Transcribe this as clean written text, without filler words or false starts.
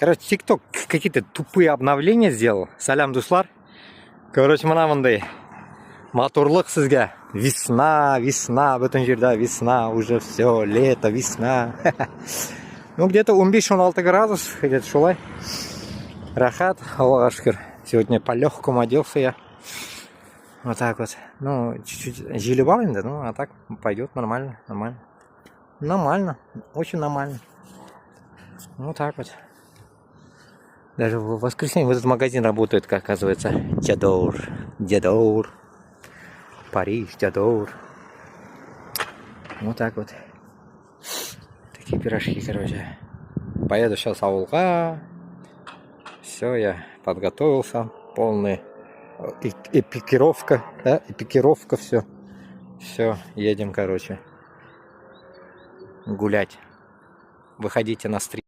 Короче, TikTok какие-то тупые обновления сделал. Салям, дуслар. Короче, мына мындай. Моторлық сізге. Весна, весна. Бүтін жерде весна. Уже все, лето, весна. Ну, где-то 15-16 градус. Где-то шулай. Рахат, Аллаху шүкір. Сегодня по-легкому оделся я. Вот так вот. Ну, чуть-чуть желебал, да, ну, а так пойдет нормально, нормально. Нормально, очень нормально. Вот так вот. Даже в воскресенье в этот магазин работает, как оказывается, Дядор. Дядор. Париж, Дядор. Вот так вот. Такие пирожки, короче. Поеду сейчас в ауылға. Все, я подготовился. Полный эпикировка, да, эпикировка, все. Все, едем, короче, гулять. Выходите на стрим.